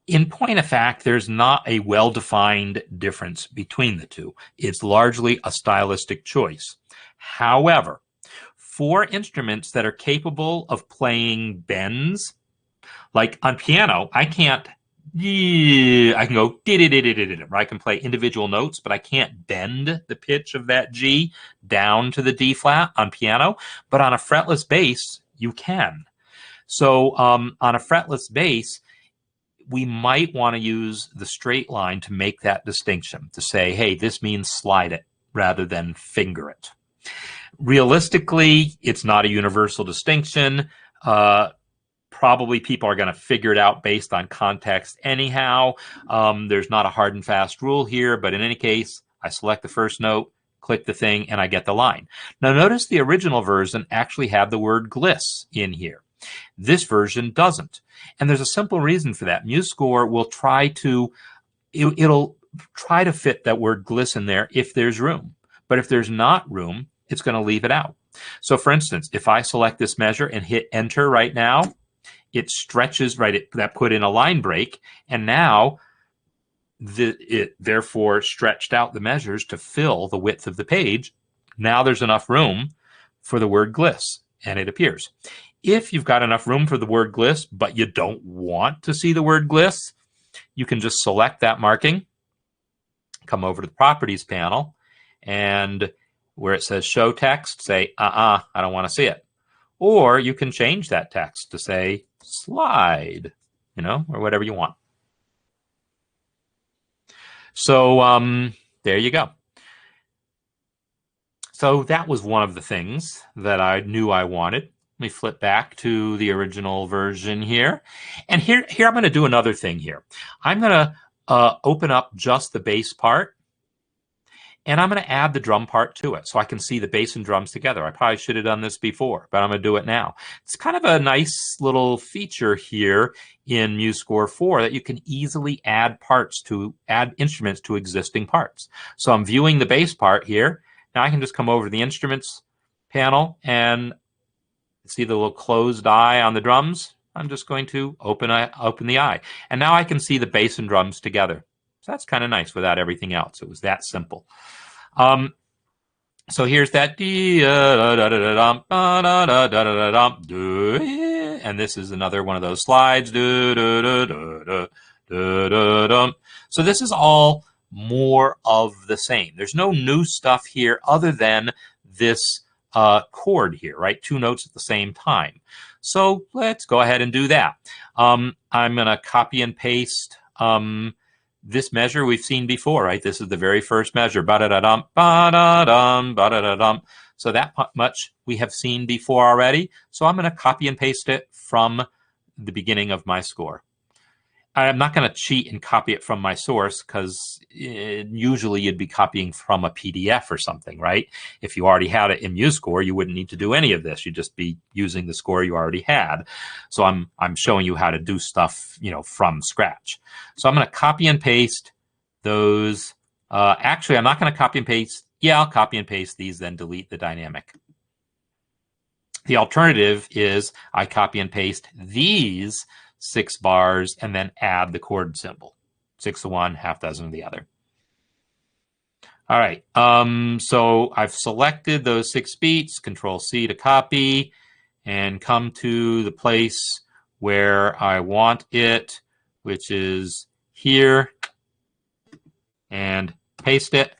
In point of fact, there's not a well-defined difference between the two. It's largely a stylistic choice. However, for instruments that are capable of playing bends, like on piano, I can go where I can play individual notes, but I can't bend the pitch of that G down to the D flat on piano. But on a fretless bass, you can. So on a fretless bass, we might want to use the straight line to make that distinction, to say, hey, this means slide it rather than finger it. Realistically, it's not a universal distinction. Probably people are going to figure it out based on context anyhow. There's not a hard and fast rule here, but in any case, I select the first note, click the thing, and I get the line. Now notice the original version actually had the word gliss in here. This version doesn't. And there's a simple reason for that. MuseScore will try to it'll try to fit that word gliss in there if there's room. But if there's not room, it's going to leave it out. So for instance, if I select this measure and hit enter right now, it stretches, right, that put in a line break, and now it therefore stretched out the measures to fill the width of the page. Now there's enough room for the word gliss, and it appears. If you've got enough room for the word gliss, but you don't want to see the word gliss, you can just select that marking, come over to the Properties panel, and where it says Show Text, say, I don't want to see it. Or you can change that text to say Slide, or whatever you want. So there you go. So that was one of the things that I knew I wanted. Let me flip back to the original version here. And here I'm going to do another thing here. I'm going to open up just the bass part, and I'm going to add the drum part to it so I can see the bass and drums together. I probably should have done this before, but I'm going to do it now. It's kind of a nice little feature here in MuseScore 4 that you can easily add instruments to existing parts. So I'm viewing the bass part here. Now I can just come over to the Instruments panel and see the little closed eye on the drums. I'm just going to open the eye. And now I can see the bass and drums together. So that's kind of nice without everything else. It was that simple. So here's that. And this is another one of those slides. So this is all more of the same. There's no new stuff here other than this chord here, right? 2 notes at the same time. So let's go ahead and do that. I'm going to copy and paste this measure we've seen before, right? This is the very first measure. Ba-da-da-dum, ba-da-dum, ba-da-da-dum. So that much we have seen before already. So I'm going to copy and paste it from the beginning of my score. I'm not going to cheat and copy it from my source because usually you'd be copying from a PDF or something, right? If you already had it in MuseScore, you wouldn't need to do any of this. You'd just be using the score you already had. So I'm showing you how to do stuff, from scratch. So I'm going to copy and paste those. Actually, I'm not going to copy and paste. Yeah, I'll copy and paste these, then delete the dynamic. The alternative is I copy and paste these 6 bars and then add the chord symbol. 6 of one, half dozen of the other. All right, so I've selected those 6 beats, Control-C to copy, and come to the place where I want it, which is here, and paste it,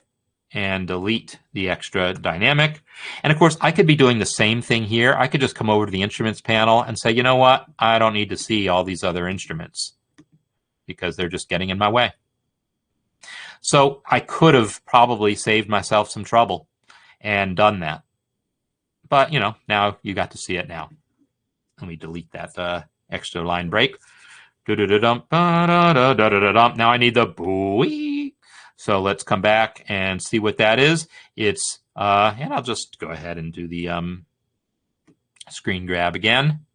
and delete the extra dynamic. And of course, I could be doing the same thing here. I could just come over to the Instruments panel and say, you know what? I don't need to see all these other instruments because they're just getting in my way. So I could have probably saved myself some trouble and done that. But, now you got to see it now. Let me delete that extra line break. Now I need the booey. So let's come back and see what that is. It's, and I'll just go ahead and do the screen grab again.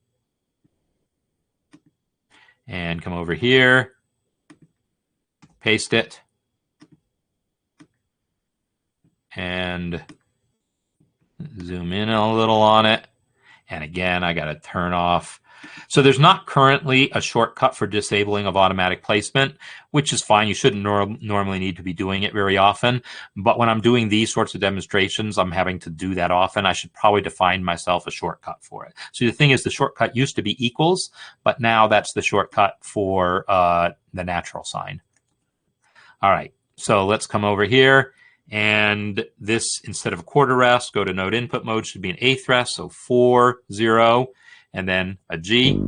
And come over here, paste it, and zoom in a little on it. And again, I got to turn off. So there's not currently a shortcut for disabling of automatic placement, which is fine. You shouldn't normally need to be doing it very often. But when I'm doing these sorts of demonstrations, I'm having to do that often. I should probably define myself a shortcut for it. So the thing is, the shortcut used to be equals, but now that's the shortcut for the natural sign. All right, so let's come over here. And this, instead of a quarter rest, go to note input mode, should be an eighth rest. So 4, 0. And then a G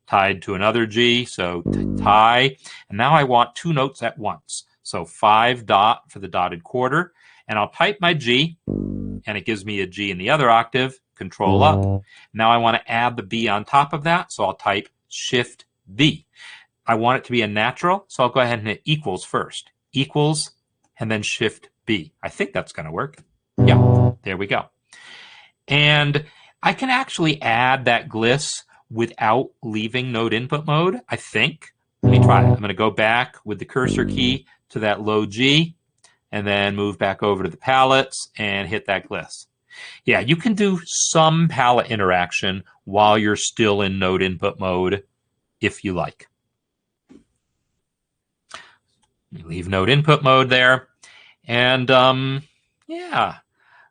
tied to another G, so tie. And now I want 2 notes at once. So 5 dot for the dotted quarter. And I'll type my G, and it gives me a G in the other octave, Control up. Now I want to add the B on top of that, so I'll type Shift B. I want it to be a natural, so I'll go ahead and hit equals first. Equals, and then Shift B. I think that's going to work. Yeah, there we go. And I can actually add that gliss without leaving note input mode, I think. Let me try it. I'm going to go back with the cursor key to that low G, and then move back over to the palettes and hit that gliss. Yeah, you can do some palette interaction while you're still in node input mode if you like. You leave node input mode there. And yeah.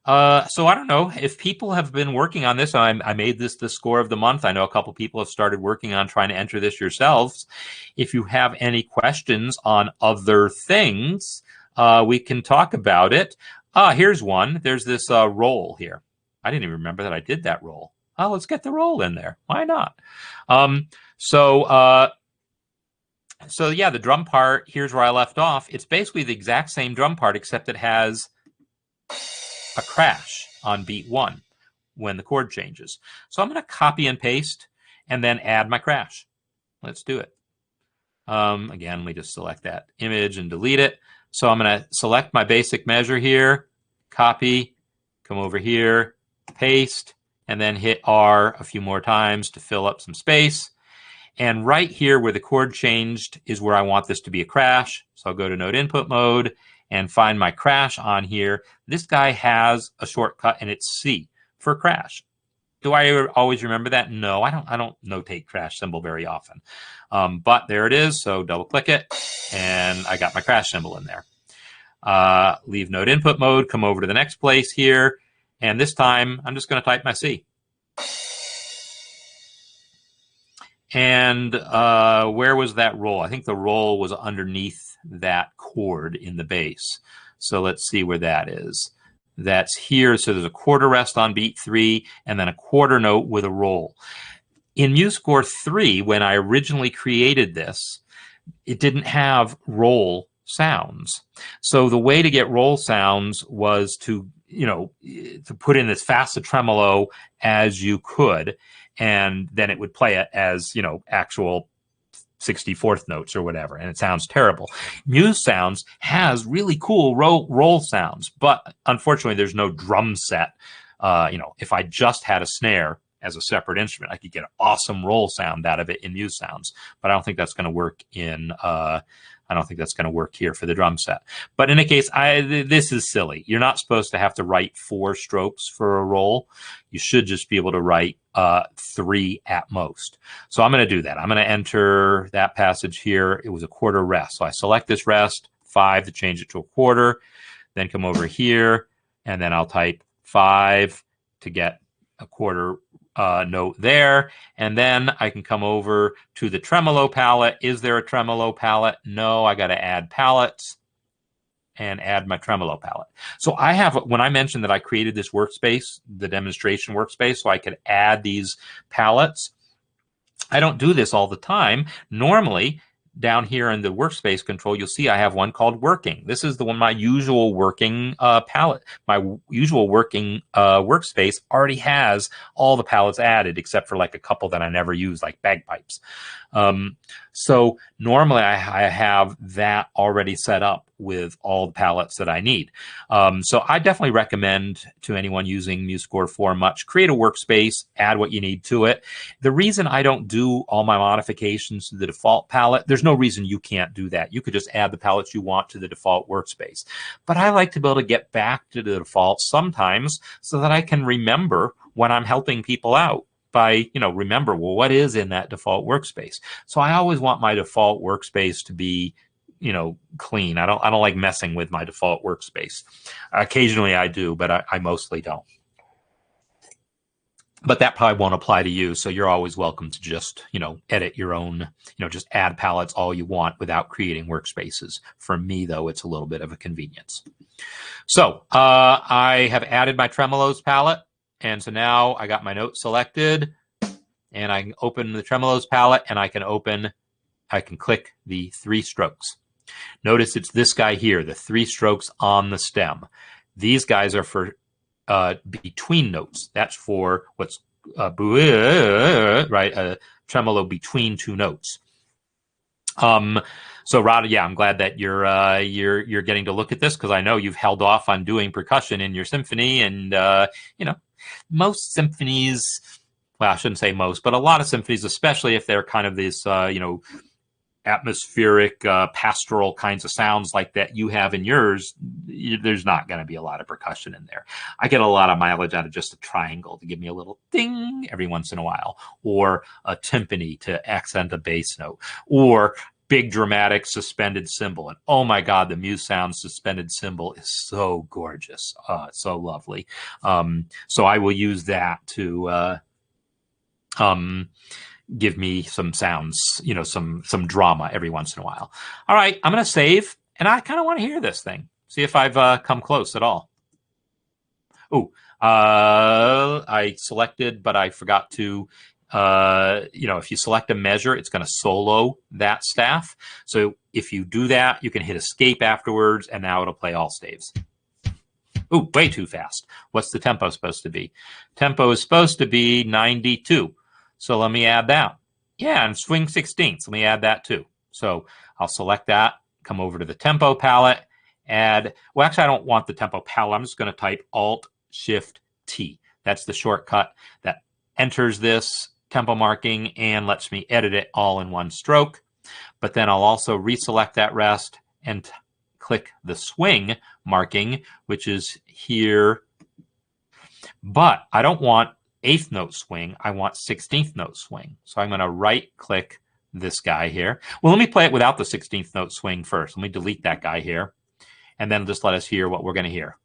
So I don't know if people have been working on this. I made this the score of the month. I know a couple people have started working on trying to enter this yourselves. If you have any questions on other things, we can talk about it. Here's one. There's this roll here. I didn't even remember that I did that roll. Oh, let's get the roll in there. Why not? So yeah, the drum part, here's where I left off. It's basically the exact same drum part, except it has a crash on beat 1 when the chord changes. So I'm going to copy and paste and then add my crash. Let's do it. Again, we just select that image and delete it. So I'm going to select my basic measure here, copy, come over here, paste, and then hit R a few more times to fill up some space. And right here where the chord changed is where I want this to be a crash. So I'll go to node input mode and find my crash on here. This guy has a shortcut and it's C for crash. Do I always remember that? No, I don't notate crash symbol very often. But there it is. So double click it and I got my crash symbol in there. Leave node input mode, come over to the next place here. And this time I'm just going to type my C. And where was that roll? I think the roll was underneath that chord in the bass. So let's see where that is. That's here. So there's a quarter rest on beat 3 and then a quarter note with a roll. In MuseScore 3, when I originally created this, it didn't have roll sounds. So the way to get roll sounds was to put in as fast a tremolo as you could, and then it would play it as, actual 64th notes or whatever, and it sounds terrible. MuseSounds has really cool roll sounds, but unfortunately there's no drum set. If I just had a snare as a separate instrument, I could get an awesome roll sound out of it in MuseSounds, but I don't think that's going to work in I don't think that's going to work here for the drum set. But in any case, this is silly. You're not supposed to have to write 4 strokes for a roll. You should just be able to write 3 at most. So I'm going to do that. I'm going to enter that passage here. It was a quarter rest. So I select this rest, 5 to change it to a quarter, then come over here, and then I'll type 5 to get a quarter note there, and then I can come over to the tremolo palette. Is there a tremolo palette? No, I got to add palettes and add my tremolo palette. So I have, when I mentioned that I created this workspace, the demonstration workspace, so I could add these palettes, I don't do this all the time. Normally, down here in the workspace control, you'll see I have one called working. This is the one, my usual working palette. My usual working workspace already has all the palettes added, except for like a couple that I never use, like bagpipes. So normally I have that already set up with all the palettes that I need. So I definitely recommend to anyone using MuseScore 4 much, create a workspace, add what you need to it. The reason I don't do all my modifications to the default palette, there's no reason you can't do that. You could just add the palettes you want to the default workspace. But I like to be able to get back to the default sometimes so that I can remember when I'm helping people out. By, remember, well, what is in that default workspace? So I always want my default workspace to be, clean. I don't like messing with my default workspace. Occasionally I do, but I mostly don't. But that probably won't apply to you. So you're always welcome to just, edit your own, just add palettes all you want without creating workspaces. For me, though, it's a little bit of a convenience. So I have added my tremolos palette. And so now I got my note selected, and I can open the tremolos palette, and I can click the 3 strokes. Notice it's this guy here, the 3 strokes on the stem. These guys are for between notes. That's for what's right, a tremolo between 2 notes. So Rod, yeah, I'm glad that you're getting to look at this, because I know you've held off on doing percussion in your symphony, and most symphonies, well, I shouldn't say most, but a lot of symphonies, especially if they're kind of this atmospheric, pastoral kinds of sounds like that you have in yours, there's not going to be a lot of percussion in there. I get a lot of mileage out of just a triangle to give me a little ding every once in a while, or a timpani to accent a bass note, or big dramatic suspended cymbal. And oh my God, the MuseSound suspended cymbal is so gorgeous. It's so lovely. So I will use that to give me some sounds, some drama every once in a while. All right, I'm going to save, and I kind of want to hear this thing. See if I've come close at all. Oh, I selected, but I forgot to, if you select a measure, it's going to solo that staff. So if you do that, you can hit escape afterwards, and now it'll play all staves. Ooh, way too fast. What's the tempo supposed to be? Tempo is supposed to be 92. So let me add that. Yeah, and swing 16ths. Let me add that too. So I'll select that, come over to the tempo palette, add, well, actually, I don't want the tempo palette. I'm just going to type Alt-Shift-T. That's the shortcut that enters this tempo marking and lets me edit it all in one stroke. But then I'll also reselect that rest and click the swing marking, which is here. But I don't want 8th note swing. I want 16th note swing. So I'm going to right click this guy here. Well, let me play it without the 16th note swing first. Let me delete that guy here. And then just let us hear what we're going to hear.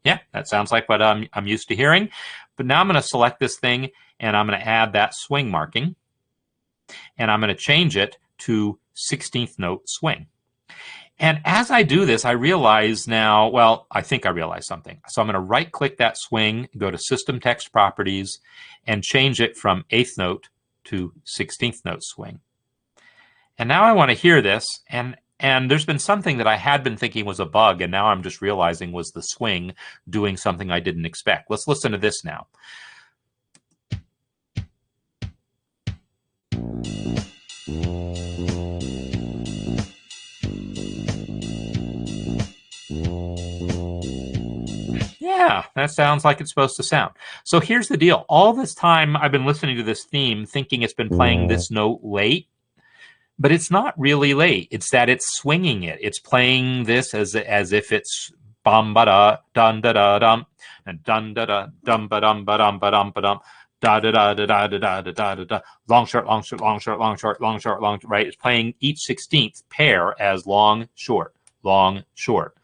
Yeah, that sounds like what I'm used to hearing. But now I'm going to select this thing, and I'm going to add that swing marking. And I'm going to change it to 16th note swing. And as I do this, I realize now, well, I think I realize something. So I'm going to right click that swing, go to System Text Properties, and change it from 8th note to 16th note swing. And now I want to hear this, and there's been something that I had been thinking was a bug, and now I'm just realizing was the swing doing something I didn't expect. Let's listen to this now. Yeah, that sounds like it's supposed to sound. So here's the deal. All this time I've been listening to this theme thinking it's been playing this note late, but it's not really late. It's that it's swinging it. It's playing this as if it's bum ba da dun da da dum and dun da da dum ba dum ba dum ba dum ba dum da da da da da da da da da da long short long short long short long short long short long, right? It's playing each 16th pair as long short long short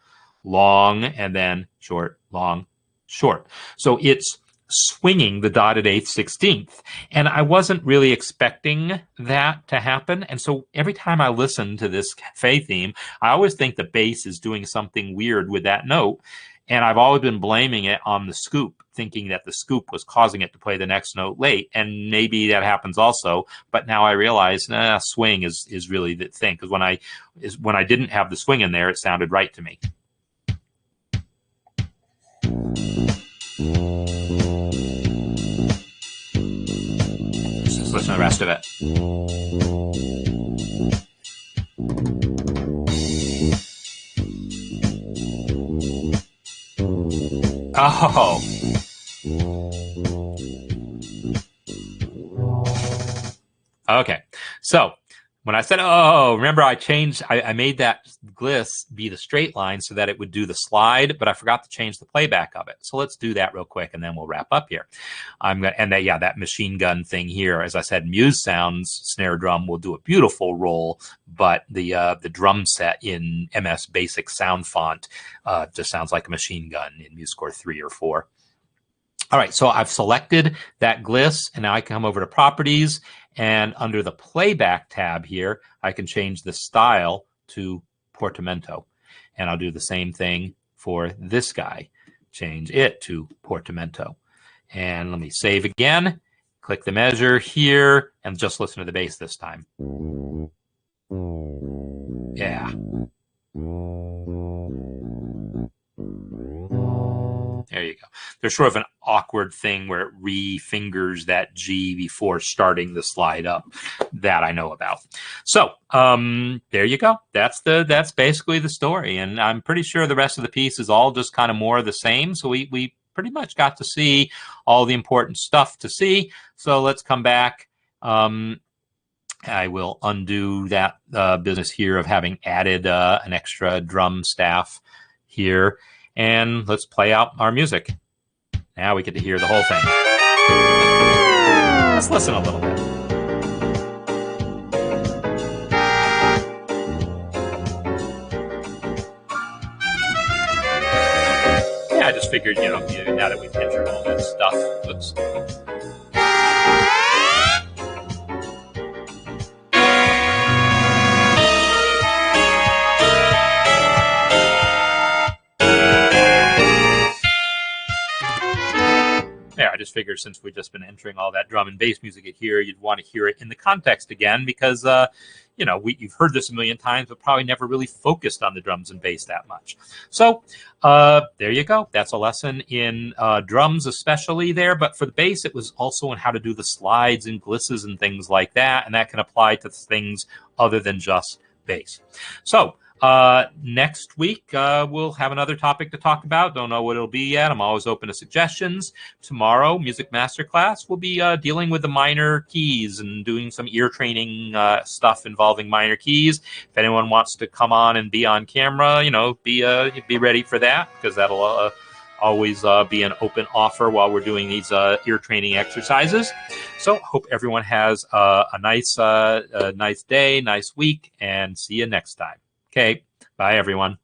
long and then short long short. So it's swinging the dotted 8th 16th, and I wasn't really expecting that to happen. And so every time I listen to this cafe theme, I always think the bass is doing something weird with that note, and I've always been blaming it on the scoop, thinking that the scoop was causing it to play the next note late, and maybe that happens also. But now I realize swing is really the thing, because when I didn't have the swing in there, it sounded right to me. Let's listen to the rest of it. Oh. Okay. So when I said, oh, remember I made that gliss be the straight line so that it would do the slide, but I forgot to change the playback of it. So let's do that real quick, and then we'll wrap up here. That machine gun thing here, as I said, MuseSound's snare drum will do a beautiful roll, but the drum set in MS Basic Sound Font just sounds like a machine gun in MuseScore 3 or 4. All right, so I've selected that gliss, and now I can come over to Properties, and under the Playback tab here, I can change the style to Portamento. And I'll do the same thing for this guy. Change it to Portamento. And let me save again, click the measure here, and just listen to the bass this time. Yeah. There you go. there's sort of an awkward thing where it re-fingers that G before starting the slide up. That I know about. So there you go. That's basically the story, and I'm pretty sure the rest of the piece is all just kind of more of the same. So we pretty much got to see all the important stuff to see. So let's come back. I will undo that business here of having added an extra drum staff here, and let's play out our music. Now we get to hear the whole thing. Let's listen a little bit. Yeah, I just figured, now that we've entered all that stuff, let's... Yeah, I just figured since we've just been entering all that drum and bass music here, you'd want to hear it in the context again because, you've heard this a million times, but probably never really focused on the drums and bass that much. So there you go. That's a lesson in drums especially there. But for the bass, it was also on how to do the slides and glisses and things like that. And that can apply to things other than just bass. So next week, we'll have another topic to talk about. Don't know what it'll be yet. I'm always open to suggestions. Tomorrow, Music Masterclass, we'll be dealing with the minor keys and doing some ear training stuff involving minor keys. If anyone wants to come on and be on camera, be ready for that because that'll always be an open offer while we're doing these ear training exercises. So hope everyone has a nice day, nice week, and see you next time. Okay, bye everyone.